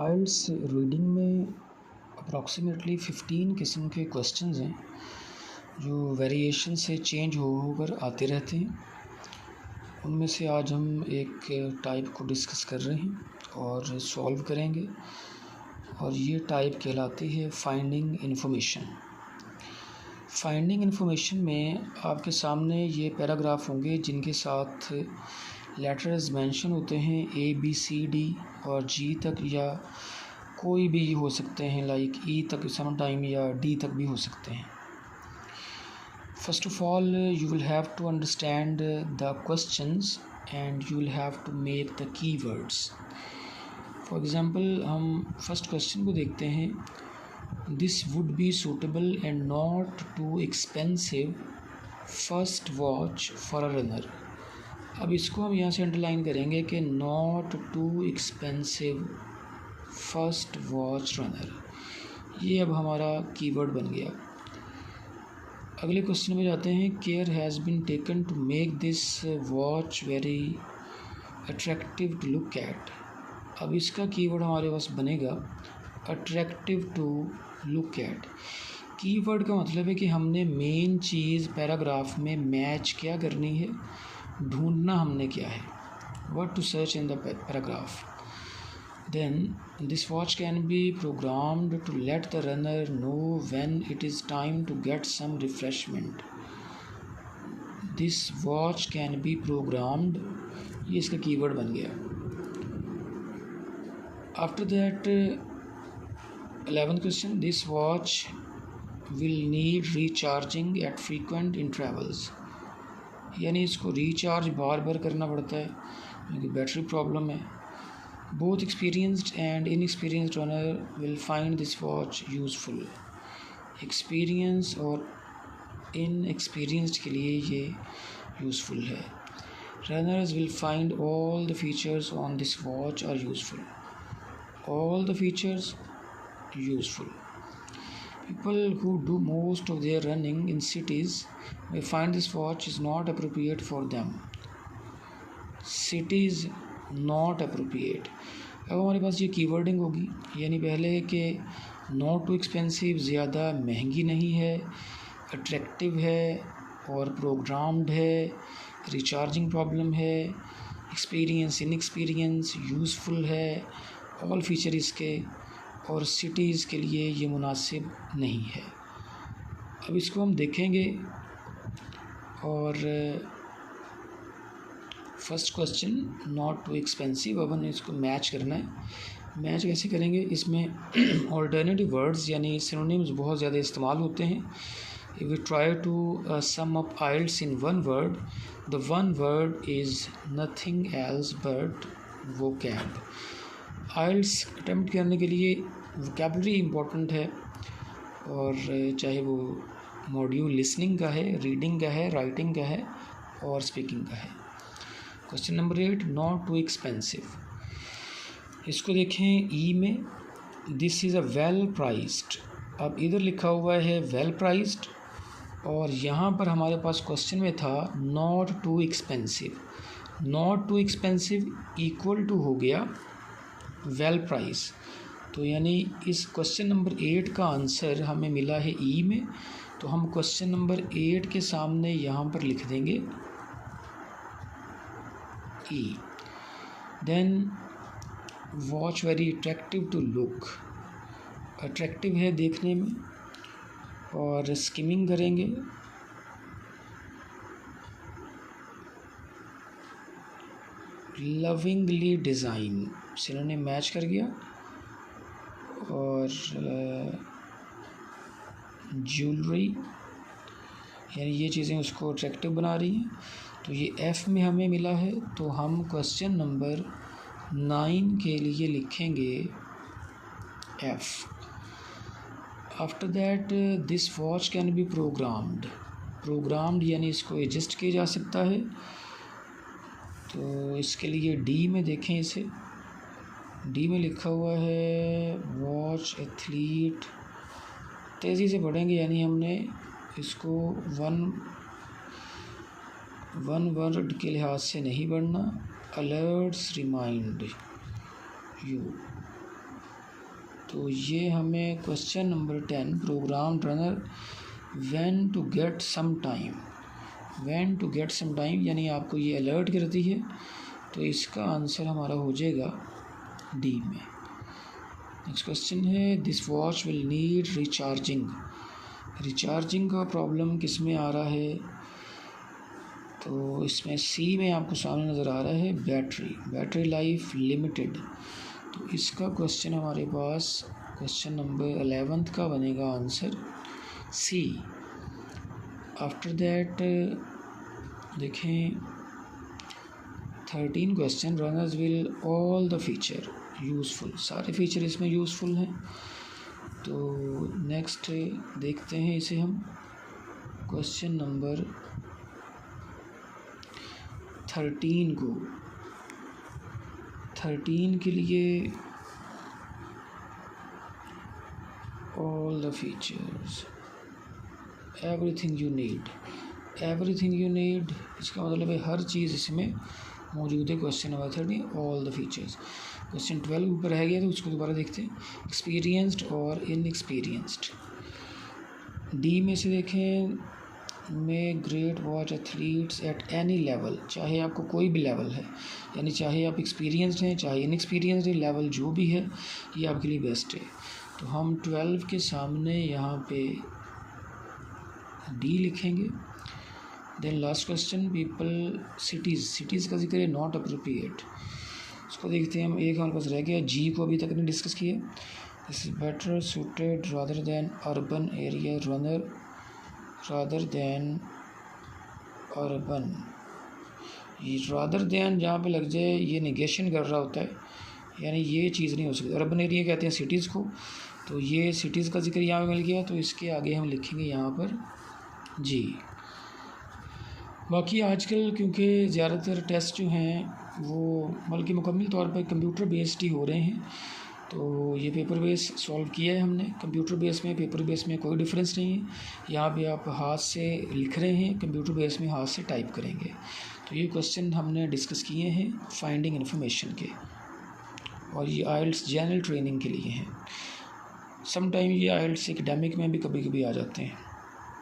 आइल्स reading में approximately 15 किस्म के क्वेश्चंस हैं जो वेरिएशन से चेंज होकर आते रहते हैं। उनमें से आज हम एक टाइप को डिस्कस कर रहे हैं और सॉल्व करेंगे, और ये टाइप कहलाती है फाइंडिंग इन्फॉर्मेशन। फाइंडिंग इन्फॉर्मेशन में आपके सामने ये पैराग्राफ होंगे जिनके साथ लेटर्स मेंशन होते हैं ABCD और G तक, या कोई भी हो सकते हैं लाइक E तक सम टाइम, या D तक भी हो सकते हैं। First of all, you will have to understand the questions and you will have to make the keywords. For example, हम first question को देखते हैं। This would be suitable and not too expensive first watch for a runner. अब इसको हम यहाँ से underline करेंगे कि not too expensive first watch runner, ये अब हमारा कीवर्ड बन गया। अगले क्वेश्चन में जाते हैं। Care has been taken to make this watch very attractive to look at. अब इसका कीवर्ड हमारे पास बनेगा attractive to look at. Keyword का मतलब है कि हमने मेन चीज़ पैराग्राफ में मैच क्या करनी है, ढूंढना हमने क्या है, what to search in the paragraph. Then this watch can be programmed to let the runner know when it is time to get some refreshment. This watch can be programmed, ये इसका keyword बन गया। After that 11th question, this watch will need recharging at frequent intervals. यानी इसको recharge बार बार करना पड़ता है क्योंकि बैटरी प्रॉब्लम है। Both experienced and inexperienced runner will find this watch useful. Experience और inexperienced के लिए ये useful है। Runners will find all the features on this watch are useful. All the features useful. People who do most of their running in cities may find this watch is not appropriate for them. Cities not appropriate. अब हमारे पास ये कीवर्डिंग होगी, यानी पहले कि not too expensive, ज़्यादा महंगी नहीं है, अट्रैक्टिव है और प्रोग्राम्ड है, रिचार्जिंग प्रॉब्लम है, एक्सपीरियंस इनएक्सपीरियंस, यूज़फुल है, ऑल फीचर इसके, और सिटीज़ के लिए ये मुनासिब नहीं है। अब इसको हम देखेंगे और first question not too expensive, अब हमें इसको मैच करना है। मैच कैसे करेंगे, इसमें ऑल्टरनेटिव वर्ड्स यानी सिनोनिम्स बहुत ज़्यादा इस्तेमाल होते हैं। If we try to sum up aisles in one word, the one word is nothing else but vocab. आइल्स अटेम्प्ट करने के लिए वोकैबलरी इम्पॉर्टेंट है, और चाहे वो मॉड्यूल लिसनिंग का है, रीडिंग का है, राइटिंग का है और स्पीकिंग का है। Question number 8, not too expensive. इसको देखें ई में, this is a well priced. अब इधर लिखा हुआ है वेल प्राइस्ड, और यहाँ पर हमारे पास क्वेश्चन में था not too expensive. Not too expensive equal to हो गया वेल प्राइस, तो यानी इस क्वेश्चन नंबर 8 का आंसर हमें मिला है ई में, तो हम क्वेश्चन नंबर 8 के सामने यहाँ पर लिख देंगे E. Then watch very attractive to look. Attractive है देखने में, और स्किमिंग करेंगे। लविंगली डिज़ाइन से इन्होंने मैच कर गया, और ज्वेलरी यानी ये चीज़ें उसको अट्रैक्टिव बना रही हैं, तो ये F में हमें मिला है। तो हम क्वेश्चन नंबर 9 के लिए लिखेंगे F। After that this watch can be programmed. Programmed यानी इसको एडजस्ट किया जा सकता है, तो इसके लिए D में देखें, इसे D में लिखा हुआ है वॉच एथलीट। तेज़ी से पढ़ेंगे, यानी हमने इसको वन वर्ड के लिहाज से नहीं पढ़ना। अलर्ट्स रिमाइंड यू, तो ये हमें question number 10, program runner when to get some time, when to get some time यानी आपको ये अलर्ट करती है। तो इसका आंसर हमारा हो जाएगा डी में। नेक्स्ट क्वेश्चन है, this watch will need recharging. Recharging का प्रॉब्लम किस में आ रहा है? तो इसमें सी में आपको सामने नज़र आ रहा है बैटरी, बैटरी लाइफ लिमिटेड। तो इसका क्वेश्चन हमारे पास क्वेश्चन नंबर 11 का बनेगा आंसर सी। आफ्टर दैट देखें 13 question, runners will all the feature useful, सारे फीचर इसमें यूज़फुल हैं। तो नेक्स्ट देखते हैं इसे हम क्वेश्चन नंबर 13 को। 13 के लिए all the features, everything you need, everything you need इसका मतलब है हर चीज़ इसमें मौजूद है। Question number 13 all the features. Question 12 ऊपर रह गया तो उसको दोबारा देखते हैं, एक्सपीरियंस्ड और इनएक्सपीरियंस्ड। डी में से देखें, में great watch athletes at any level, चाहे आपको कोई भी लेवल है, यानी चाहे आप एक्सपीरियंस्ड हैं चाहे इनएक्सपीरियंस्ड है, लेवल जो भी है ये आपके लिए बेस्ट है। तो हम 12 के सामने यहाँ पे डी लिखेंगे। Then last question, people cities, cities का जिक्र है नॉट अप्रोप्रिएट, उसको देखते हैं हम। एक हमारे पास रह गया, जी को अभी तक नहीं डिस्कस किया। This is better suited rather than urban area runner, rather than urban. ये रादर देन जहाँ पे लग जाए ये निगेशन कर रहा होता है, यानी ये चीज़ नहीं हो सकती। अर्बन एरिया कहते हैं सिटीज़ को, तो ये सिटीज़ का जिक्र यहाँ पे मिल गया, तो इसके आगे हम लिखेंगे यहाँ पर जी। बाकी आजकल क्योंकि ज़्यादातर टेस्ट जो हैं वो बल्कि मुकम्मल तौर पर कंप्यूटर बेस्ड ही हो रहे हैं, तो ये पेपर बेस सॉल्व किया है हमने। कंप्यूटर बेस में पेपर बेस में कोई डिफरेंस नहीं है। यहाँ पे आप हाथ से लिख रहे हैं, कंप्यूटर बेस में हाथ से टाइप करेंगे। तो ये क्वेश्चन हमने डिस्कस किए हैं फाइंडिंग इन्फॉर्मेशन के, और ये आइल्स जनरल ट्रेनिंग के लिए हैं। सम टाइम ये आइल्स एकेडमिक में भी कभी कभी आ जाते हैं।